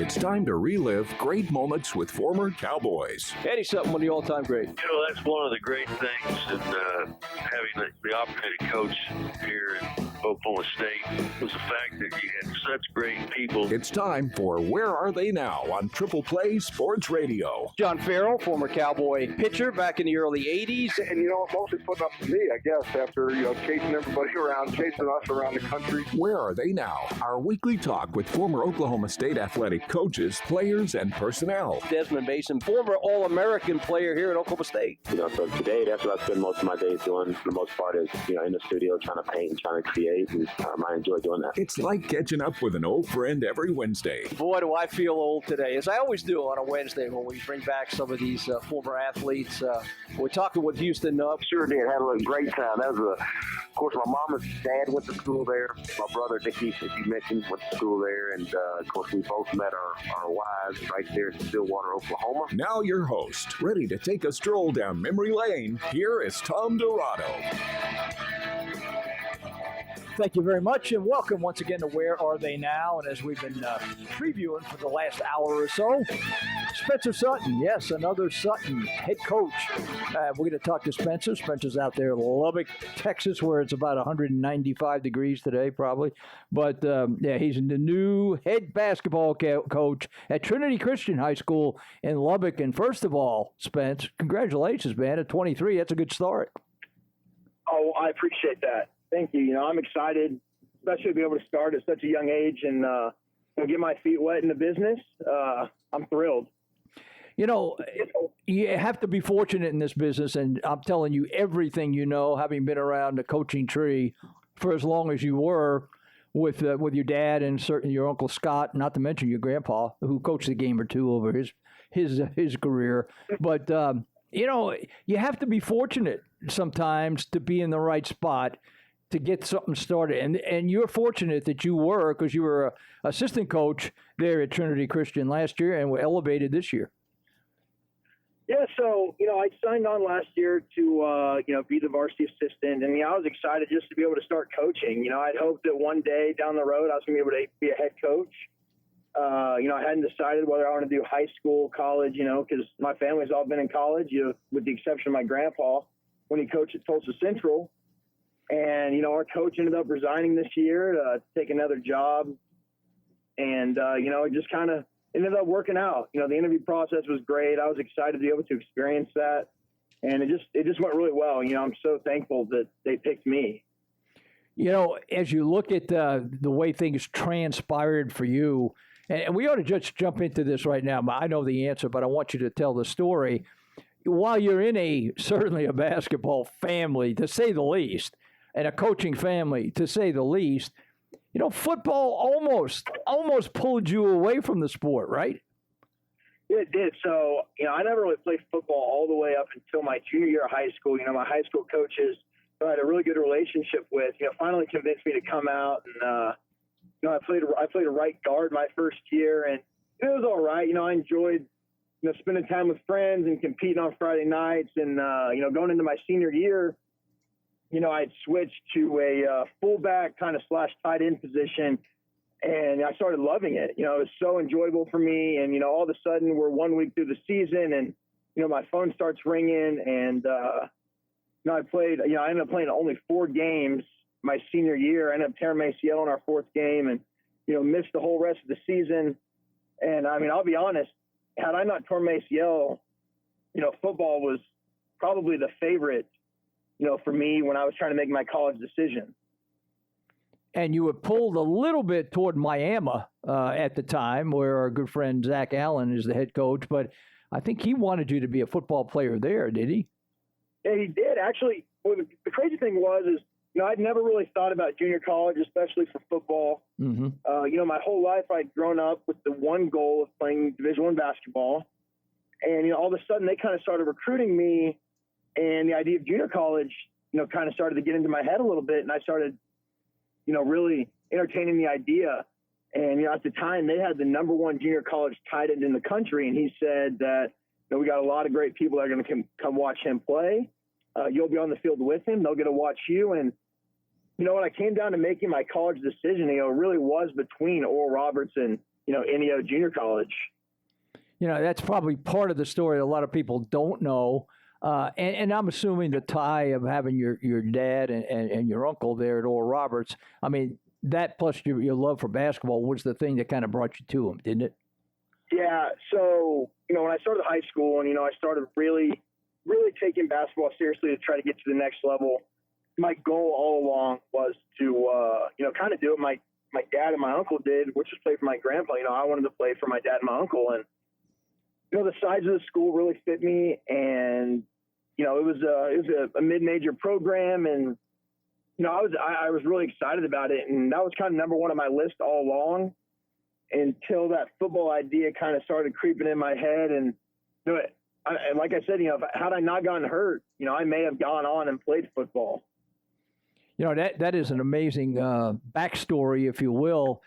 It's time to relive great moments with former Cowboys. Eddie Sutton, one of the all-time greats. You know, that's one of the great things in having the opportunity to coach here at Oklahoma State was the fact that you had such great people. It's time for Where Are They Now on Triple Play Sports Radio. John Farrell, former Cowboy pitcher back in the early 80s. And, mostly putting up with me, I guess, after, chasing everybody around, chasing us around the country. Where Are They Now? Our weekly talk with former Oklahoma State athletic coaches, players, and personnel. Desmond Mason, former All-American player here at Oklahoma State. So today, that's what I spend most of my days doing. For the most part is, in the studio, trying to paint, trying to create, and I enjoy doing that. It's like catching up with an old friend every Wednesday. Boy, do I feel old today, as I always do on a Wednesday when we bring back some of these former athletes. We're talking with Houston. Sure did. Had a great time. That was of course, my mom and dad went to school there. My brother, Dickie, as you mentioned, went to school there. And, of course, we both met our wives right there in Stillwater, Oklahoma. Now your host, ready to take a stroll down memory lane, here is Tom Dirato. Thank you very much, and welcome once again to Where Are They Now? And as we've been previewing for the last hour or so, Spencer Sutton, yes, another Sutton head coach. We're going to talk to Spencer. Spencer's out there in Lubbock, Texas, where it's about 195 degrees today, probably. But, he's the new head basketball coach at Trinity Christian High School in Lubbock. And first of all, Spence, congratulations, man. At 23, that's a good start. Oh, I appreciate that. Thank you. I'm excited, especially to be able to start at such a young age and get my feet wet in the business. I'm thrilled. You have to be fortunate in this business, and I'm telling you everything having been around the coaching tree for as long as you were with your dad and certainly your Uncle Scott, not to mention your grandpa, who coached a game or two over his career. But, you have to be fortunate sometimes to be in the right spot to get something started. And you're fortunate that you were, because you were an assistant coach there at Trinity Christian last year and were elevated this year. Yeah, so, I signed on last year to, be the varsity assistant. And, I was excited just to be able to start coaching. I'd hoped that one day down the road I was going to be able to be a head coach. I hadn't decided whether I want to do high school, college, because my family's all been in college, with the exception of my grandpa when he coached at Tulsa Central. And, our coach ended up resigning this year to take another job. And, it just kind of ended up working out. The interview process was great. I was excited to be able to experience that. And it just went really well. I'm so thankful that they picked me. As you look at the way things transpired for you, and we ought to just jump into this right now. I know the answer, but I want you to tell the story. While you're in certainly a basketball family, to say the least, and a coaching family, to say the least, football almost pulled you away from the sport, right? Yeah, it did. So, I never really played football all the way up until my junior year of high school. My high school coaches, who I had a really good relationship with, finally convinced me to come out. And, I played a right guard my first year, and it was all right. I enjoyed, spending time with friends and competing on Friday nights. And, going into my senior year, I'd switched to a fullback kind of / tight end position, and I started loving it. It was so enjoyable for me. And, all of a sudden we're 1 week through the season and, my phone starts ringing and, I ended up playing only 4 games my senior year. I ended up tearing my ACL in our 4th game and, missed the whole rest of the season. And I'll be honest, had I not torn my ACL, football was probably the favorite, for me when I was trying to make my college decision. And you were pulled a little bit toward Miami at the time, where our good friend Zach Allen is the head coach. But I think he wanted you to be a football player there, did he? Yeah, he did. Actually, the crazy thing was I'd never really thought about junior college, especially for football. Mm-hmm. My whole life I'd grown up with the one goal of playing Division I basketball. And, all of a sudden they kind of started recruiting me. And the idea of junior college, kind of started to get into my head a little bit. And I started, really entertaining the idea. And, at the time they had the number 1 junior college tight end in the country. And he said that, we got a lot of great people that are going to come watch him play. You'll be on the field with him. They'll get to watch you. And, when I came down to making my college decision, it really was between Oral Roberts and, NEO Junior College. That's probably part of the story a lot of people don't know. And I'm assuming the tie of having your dad and your uncle there at Oral Roberts, I mean, that plus your love for basketball was the thing that kind of brought you to him, didn't it? Yeah. So, when I started high school and, I started really, really taking basketball seriously to try to get to the next level, my goal all along was to, kind of do what my dad and my uncle did, which was play for my grandpa. I wanted to play for my dad and my uncle. And, the size of the school really fit me. And, it was a mid-major program. And, I was really excited about it. And that was kind of number one on my list all along until that football idea kind of started creeping in my head. And, like I said, had I not gotten hurt, I may have gone on and played football. That is an amazing backstory, if you will.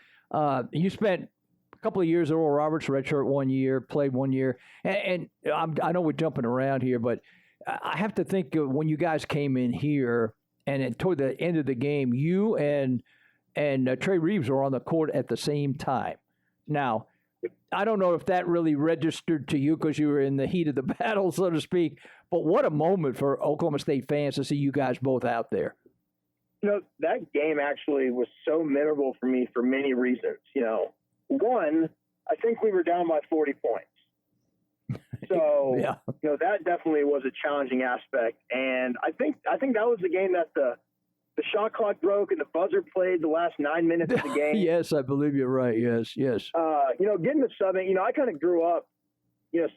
You spent a couple of years at Oral Roberts, redshirt 1 year, played 1 year. And I know we're jumping around here, but I have to think when you guys came in here and toward the end of the game, you and Trey Reeves were on the court at the same time. Now, I don't know if that really registered to you because you were in the heat of the battle, so to speak, but what a moment for Oklahoma State fans to see you guys both out there. That game actually was so memorable for me for many reasons. One, I think we were down by 40 points. So, yeah. That definitely was a challenging aspect. And I think that was the game that the shot clock broke and the buzzer played the last 9 minutes of the game. Yes, I believe you're right. Yes. Getting the subbing, I kind of grew up,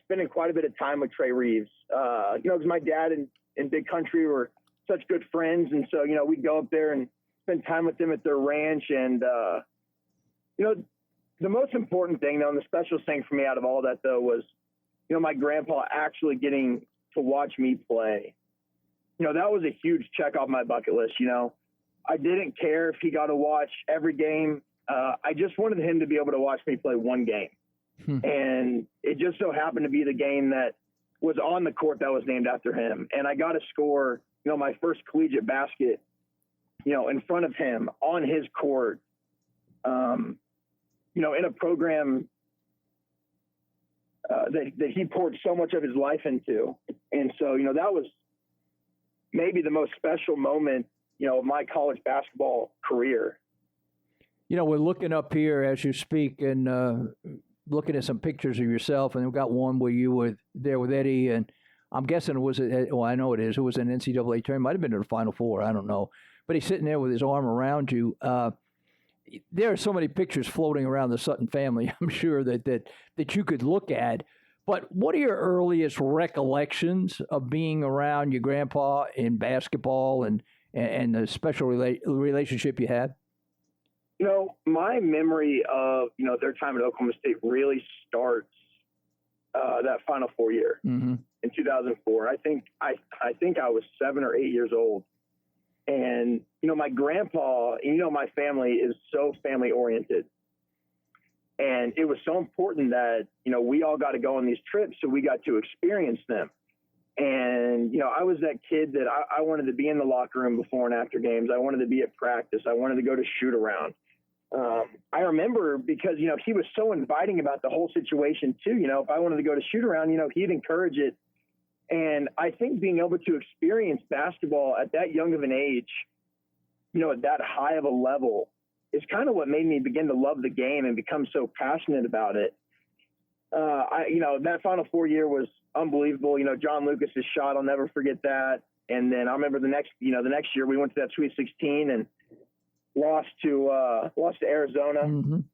spending quite a bit of time with Trey Reeves. Because my dad and Big Country were such good friends. And so, we'd go up there and spend time with them at their ranch. And, the most important thing, though, and the special thing for me out of all that, though, was, my grandpa actually getting to watch me play. That was a huge check off my bucket list. I didn't care if he got to watch every game. I just wanted him to be able to watch me play one game. And it just so happened to be the game that was on the court that was named after him. And I got to score, my first collegiate basket, in front of him on his court, in a program that he poured so much of his life into. And so, that was maybe the most special moment, of my college basketball career. We're looking up here as you speak and looking at some pictures of yourself, and we've got one where you were there with Eddie, and I'm guessing I know it is. It was an NCAA tournament. Might have been to the Final Four. I don't know. But he's sitting there with his arm around you. There are so many pictures floating around the Sutton family, I'm sure, that you could look at. But what are your earliest recollections of being around your grandpa in basketball and the special relationship you had? My memory of, their time at Oklahoma State really starts that Final Four year in 2004. I think I was 7 or 8 years old. And, my grandpa, my family is so family oriented. And it was so important that, we all got to go on these trips, so we got to experience them. And, I was that kid that I wanted to be in the locker room before and after games. I wanted to be at practice. I wanted to go to shoot around. I remember because, he was so inviting about the whole situation too. If I wanted to go to shoot around, he'd encourage it. And I think being able to experience basketball at that young of an age, at that high of a level is kind of what made me begin to love the game and become so passionate about it. That Final Four year was unbelievable. John Lucas's shot, I'll never forget that. And then I remember the next year we went to that Sweet 16 and lost to Arizona.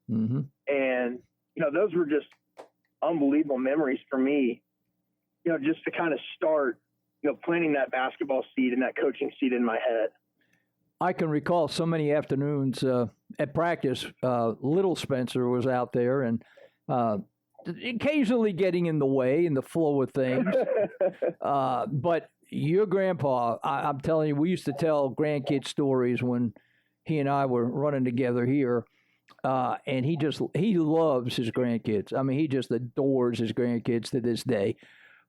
And, those were just unbelievable memories for me, just to kind of start, planting that basketball seed and that coaching seed in my head. I can recall so many afternoons at practice, little Spencer was out there and occasionally getting in the way in the flow of things. But your grandpa, I'm telling you, we used to tell grandkid stories when he and I were running together here. And he loves his grandkids. I mean, he just adores his grandkids to this day.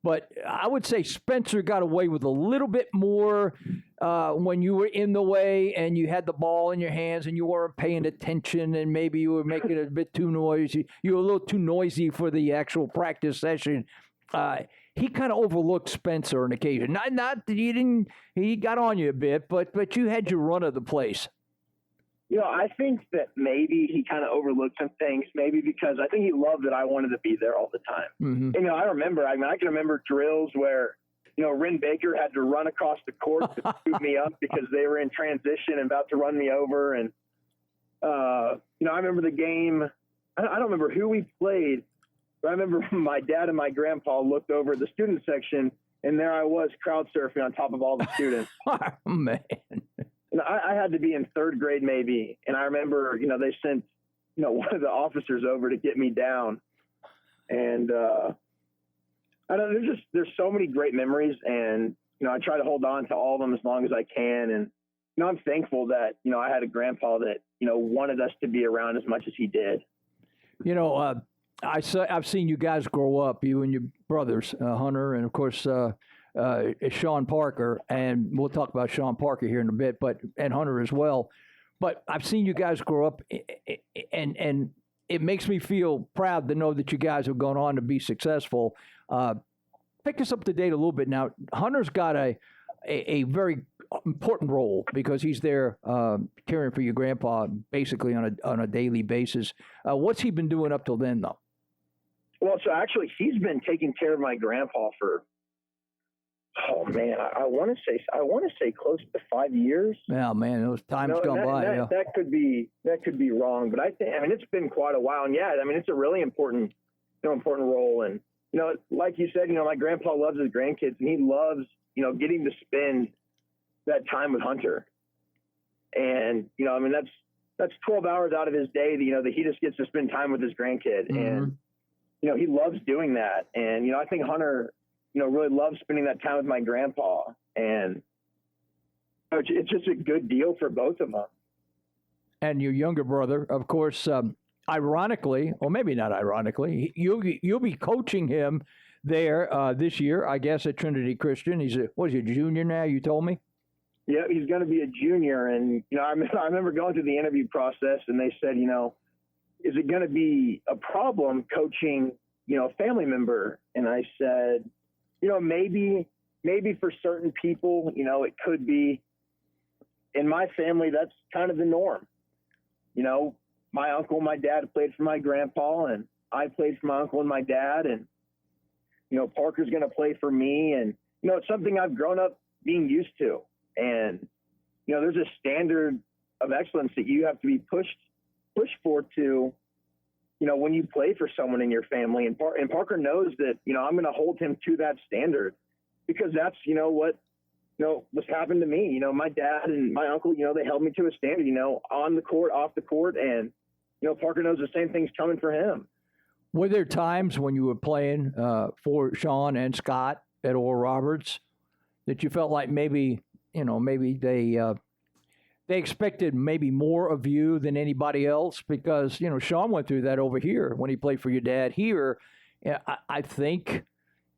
But I would say Spencer got away with a little bit more when you were in the way and you had the ball in your hands and you weren't paying attention and maybe you were making it a bit too noisy. You were a little too noisy for the actual practice session. He kind of overlooked Spencer on occasion. Not that he got on you a bit, but you had your run of the place. I think that maybe he kind of overlooked some things, maybe because I think he loved that I wanted to be there all the time. Mm-hmm. I can remember drills where, Ren Baker had to run across the court to scoop me up because they were in transition and about to run me over. And, I remember the game. I don't remember who we played, but I remember my dad and my grandpa looked over at the student section, and there I was crowd surfing on top of all the students. Oh, man. And I had to be in third grade maybe, and I remember, they sent, one of the officers over to get me down, and I don't know, there's so many great memories, and I try to hold on to all of them as long as I can, and I'm thankful that I had a grandpa that wanted us to be around as much as he did. I've seen you guys grow up, you and your brothers, Hunter, and of course. Sean Parker, and we'll talk about Sean Parker here in a bit, and Hunter as well. But I've seen you guys grow up, and it makes me feel proud to know that you guys have gone on to be successful. Pick us up to date a little bit now. Hunter's got a very important role because he's there caring for your grandpa basically on a daily basis. What's he been doing up till then, though? Well, so actually, he's been taking care of my grandpa for. Oh man, I want to say close to 5 years. Yeah, man, those times gone by. That could be wrong, but I think it's been quite a while, and it's a really important role. And like you said, my grandpa loves his grandkids, and he loves getting to spend that time with Hunter. And that's 12 hours out of his day that he just gets to spend time with his grandkid, mm-hmm. and he loves doing that. And I think Hunter. Really love spending that time with my grandpa, and it's just a good deal for both of them. And your younger brother, of course, ironically, or maybe not ironically, you'll be coaching him there this year, I guess, at Trinity Christian. He's a junior now? You told me. Yeah, he's going to be a junior, and I remember going through the interview process, and they said, is it going to be a problem coaching, a family member? And I said. Maybe for certain people, it could be. In my family, that's kind of the norm. My uncle and my dad played for my grandpa, and I played for my uncle and my dad, and, Parker's going to play for me. And, it's something I've grown up being used to. And, there's a standard of excellence that you have to be pushed for to, when you play for someone in your family, and Parker knows that, I'm going to hold him to that standard because that's, what's happened to me. My dad and my uncle, they held me to a standard, on the court, off the court. And, Parker knows the same thing's coming for him. Were there times when you were playing for Sean and Scott at Oral Roberts that you felt like maybe they expected maybe more of you than anybody else because, Sean went through that over here when he played for your dad here. I think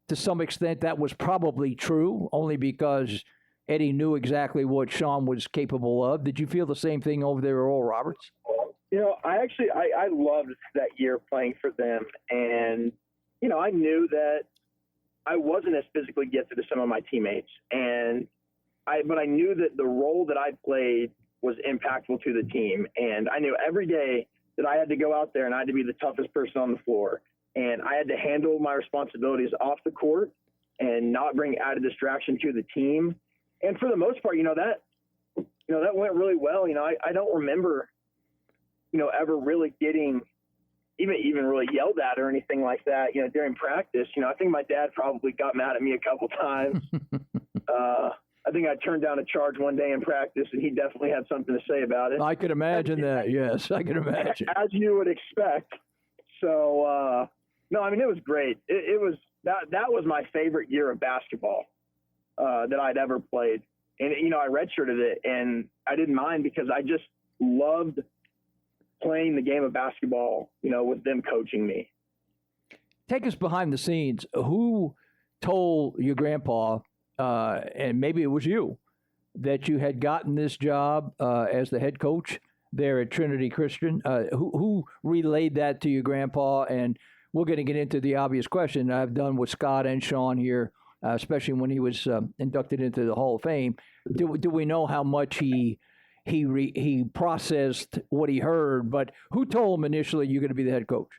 to some extent that was probably true only because Eddie knew exactly what Sean was capable of. Did you feel the same thing over there at Oral Roberts? I loved that year playing for them. And, I knew that I wasn't as physically gifted as some of my teammates. But I knew that the role that I played was impactful to the team. And I knew every day that I had to go out there and I had to be the toughest person on the floor. And I had to handle my responsibilities off the court and not bring added distraction to the team. And for the most part, that went really well. I don't remember, ever really getting even really yelled at or anything like that, during practice. I think my dad probably got mad at me a couple times. I think I turned down a charge one day in practice, and he definitely had something to say about it. I could imagine that. Yes, I could imagine. As you would expect. So, no, it was great. It was that was my favorite year of basketball that I'd ever played. And, I redshirted it, and I didn't mind because I just loved playing the game of basketball, with them coaching me. Take us behind the scenes. Who told your grandpa, and maybe it was you, that you had gotten this job as the head coach there at Trinity Christian? Who relayed that to your grandpa? And we're going to get into the obvious question I've done with Scott and Sean here, especially when he was inducted into the Hall of Fame. Do we know how much he processed what he heard? But who told him initially you're going to be the head coach?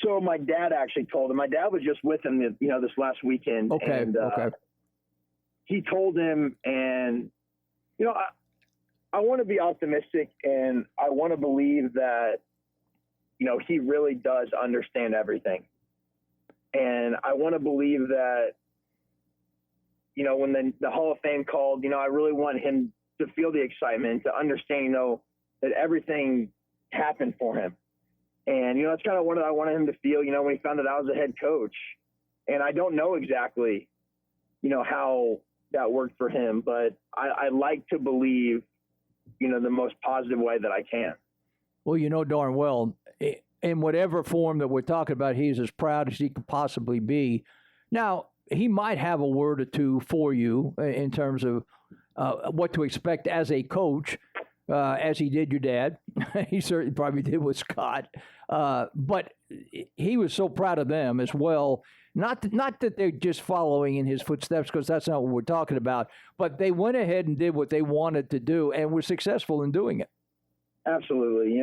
So my dad actually told him. My dad was just with him, this last weekend. Okay. And, okay. He told him, and I want to be optimistic, and I want to believe that, he really does understand everything. And I want to believe that, when the Hall of Fame called, I really want him to feel the excitement, to understand, that everything happened for him. And, that's kind of what I wanted him to feel, when he found out I was a head coach. And I don't know exactly, how that worked for him, but I like to believe, the most positive way that I can. Well, darn well, in whatever form that we're talking about, he's as proud as he could possibly be. Now, he might have a word or two for you in terms of what to expect as a coach, as he did your dad. He certainly probably did with Scott. But he was so proud of them as well. Not that they're just following in his footsteps, because that's not what we're talking about. But they went ahead and did what they wanted to do and were successful in doing it. Absolutely.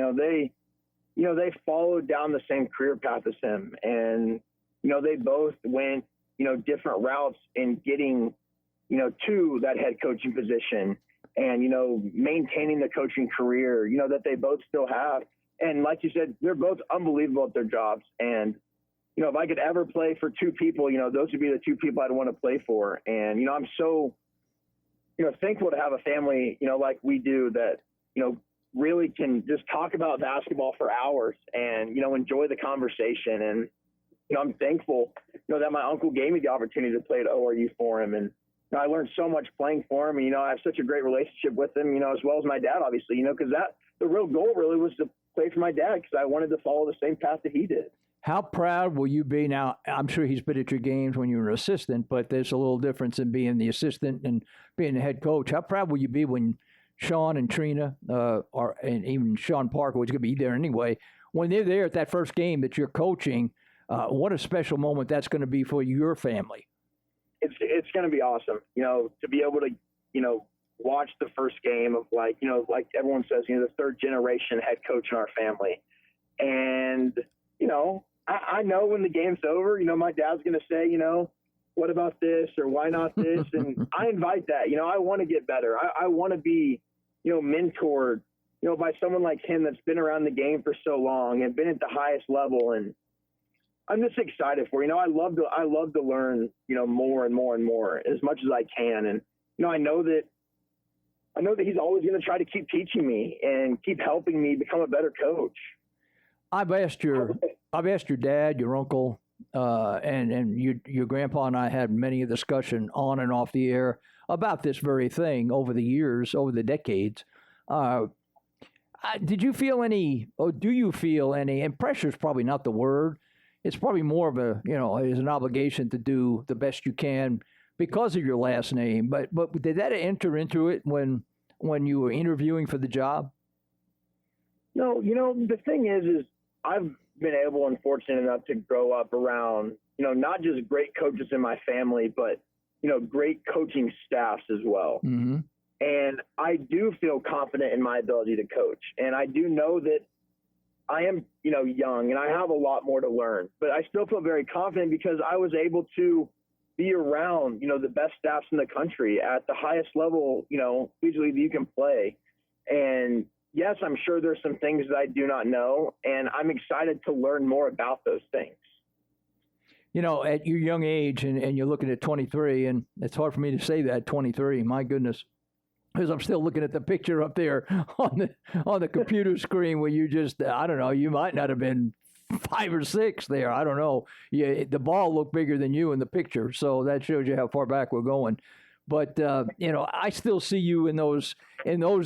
They followed down the same career path as him. And, they both went, different routes in getting, to that head coaching position and, maintaining the coaching career, that they both still have. And like you said, they're both unbelievable at their jobs. And, if I could ever play for two people, those would be the two people I'd want to play for. And, I'm so, thankful to have a family, like we do that, really can just talk about basketball for hours and, enjoy the conversation. And, I'm thankful, that my uncle gave me the opportunity to play at ORU for him. And I learned so much playing for him. And, I have such a great relationship with him, as well as my dad, obviously, because the real goal really was to play for my dad, because I wanted to follow the same path that he did. How proud will you be? Now, I'm sure he's been at your games when you were an assistant, but there's a little difference in being the assistant and being the head coach. How proud will you be when Sean and Trina, and even Sean Parker, who's going to be there anyway, when they're there at that first game that you're coaching? What a special moment that's going to be for your family. It's going to be awesome, to be able to, watch the first game of like everyone says, the third generation head coach in our family. And, I know when the game's over, my dad's going to say, what about this or why not this? And I invite that. I want to get better. I want to be, mentored, by someone like him that's been around the game for so long and been at the highest level. And I'm just excited for, I love to learn, more and more and more as much as I can. And, I know that he's always going to try to keep teaching me and keep helping me become a better coach. I've asked your dad, your uncle, and your grandpa and I had many a discussion on and off the air about this very thing over the years, over the decades. Did you feel any, or do you feel any, and pressure is probably not the word, it's probably more of a, is an obligation to do the best you can because of your last name. But did that enter into it when you were interviewing for the job? No, the thing is I've been able and fortunate enough to grow up around, not just great coaches in my family, but, great coaching staffs as well. Mm-hmm. And I do feel confident in my ability to coach. And I do know that I am, young and I have a lot more to learn, but I still feel very confident because I was able to be around, the best staffs in the country at the highest level, usually you can play. And yes, I'm sure there's some things that I do not know, and I'm excited to learn more about those things. At your young age, and you're looking at 23, and it's hard for me to say that, 23, my goodness, because I'm still looking at the picture up there on the computer screen where you just, I don't know, you might not have been 5 or 6 there. I don't know. Yeah, the ball looked bigger than you in the picture, so that shows you how far back we're going. But I still see you in those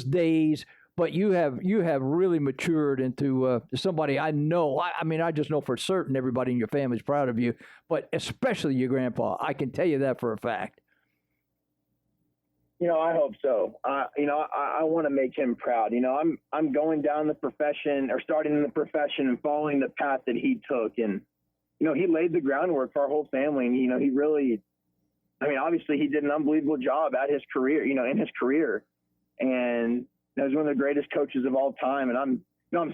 days. but you have really matured into somebody I know. I mean, I just know for certain everybody in your family is proud of you, but especially your grandpa. I can tell you that for a fact. I hope so. I want to make him proud. I'm going down the profession or starting in the profession and following the path that he took. And, he laid the groundwork for our whole family. And, he really, obviously he did an unbelievable job at his career, in his career. And he was one of the greatest coaches of all time. And I'm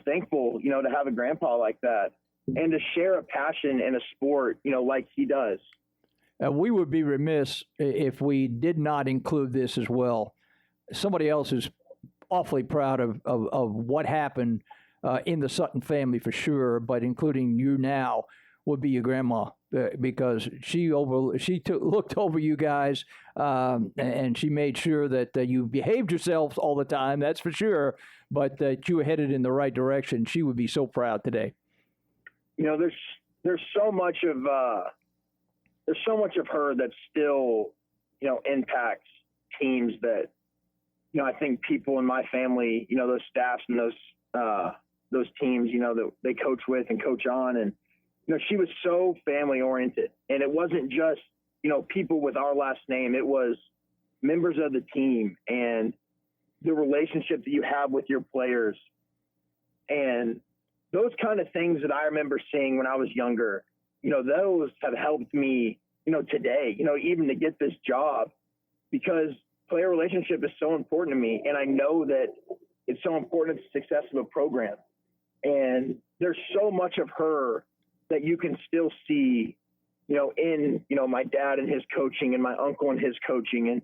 thankful, to have a grandpa like that and to share a passion in a sport, like he does. We would be remiss if we did not include this as well. Somebody else is awfully proud of what happened in the Sutton family for sure, but including you now would be your grandma because she looked over you guys and she made sure that you behaved yourselves all the time. That's for sure, but that you were headed in the right direction. She would be so proud today. There's so much of her that still, impacts teams that, I think people in my family, those staffs and those teams, that they coach with and coach on. And, she was so family oriented, and it wasn't just, people with our last name. It was members of the team and the relationship that you have with your players. And those kind of things that I remember seeing when I was younger, those have helped me, today, even to get this job, because player relationship is so important to me. And I know that it's so important to the success of a program. And there's so much of her that you can still see, in, my dad and his coaching and my uncle and his coaching. And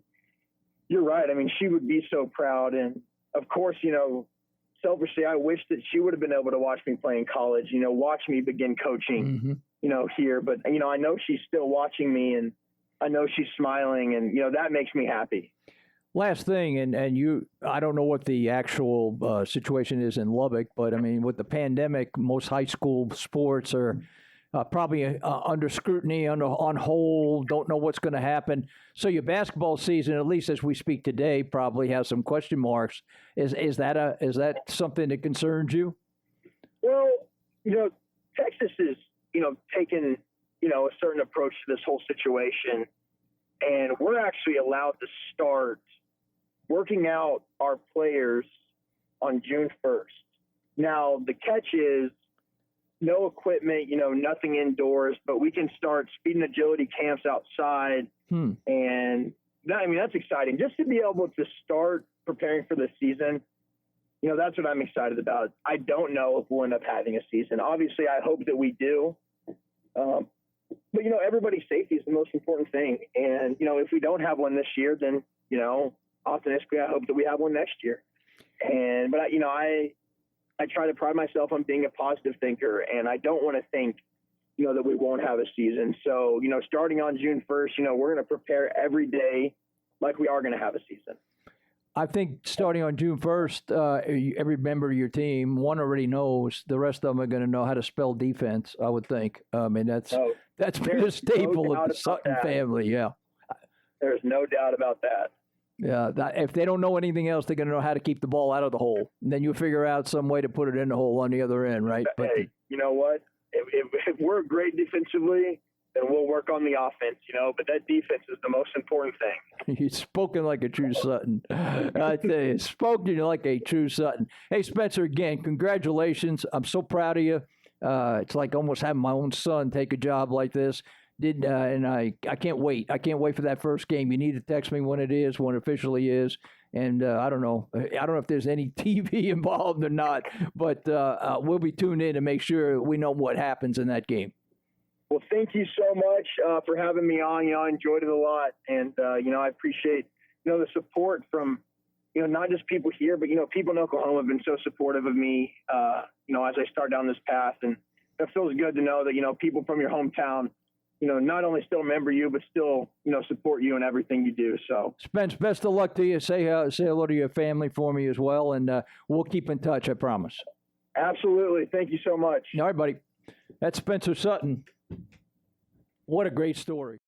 you're right. She would be so proud. And of course, selfishly, I wish that she would have been able to watch me play in college, watch me begin coaching, here. But, I know she's still watching me, and I know she's smiling, and, that makes me happy. Last thing, and you, I don't know what the actual situation is in Lubbock, but with the pandemic, most high school sports are probably under scrutiny, on hold, don't know what's going to happen. So your basketball season, at least as we speak today, probably has some question marks. Is that something that concerns you? Well, Texas is, taken, a certain approach to this whole situation, and we're actually allowed to start working out our players on June 1st. Now, the catch is no equipment, nothing indoors, but we can start speed and agility camps outside. And that's exciting. Just to be able to start preparing for the season, that's what I'm excited about. I don't know if we'll end up having a season. Obviously, I hope that we do. But, everybody's safety is the most important thing. And, if we don't have one this year, then, optimistically, I hope that we have one next year. But I try to pride myself on being a positive thinker, and I don't want to think, that we won't have a season. So, starting on June 1st, we're going to prepare every day like we are going to have a season. I think starting on June 1st, every member of your team, one already knows. The rest of them are going to know how to spell defense, I would think. That's been a staple of the Sutton family, yeah. There's no doubt about that. Yeah, if they don't know anything else, they're going to know how to keep the ball out of the hole. And then you figure out some way to put it in the hole on the other end, right? Hey, you know what? If we're great defensively, then we'll work on the offense, but that defense is the most important thing. You've spoken like a true Sutton. I tell you, spoken like a true Sutton. Hey, Spencer, again, congratulations. I'm so proud of you. It's like almost having my own son take a job like this. And I can't wait. I can't wait for that first game. You need to text me when it is, when it officially is. And I don't know if there's any TV involved or not, but we'll be tuned in to make sure we know what happens in that game. Well, thank you so much for having me on. I enjoyed it a lot. And, I appreciate, the support from, not just people here, but, people in Oklahoma have been so supportive of me, as I start down this path. And it feels good to know that, people from your hometown, not only still remember you, but still, support you in everything you do. So, Spence, best of luck to you. Say hello to your family for me as well, and we'll keep in touch, I promise. Absolutely. Thank you so much. All right, buddy. That's Spencer Sutton. What a great story.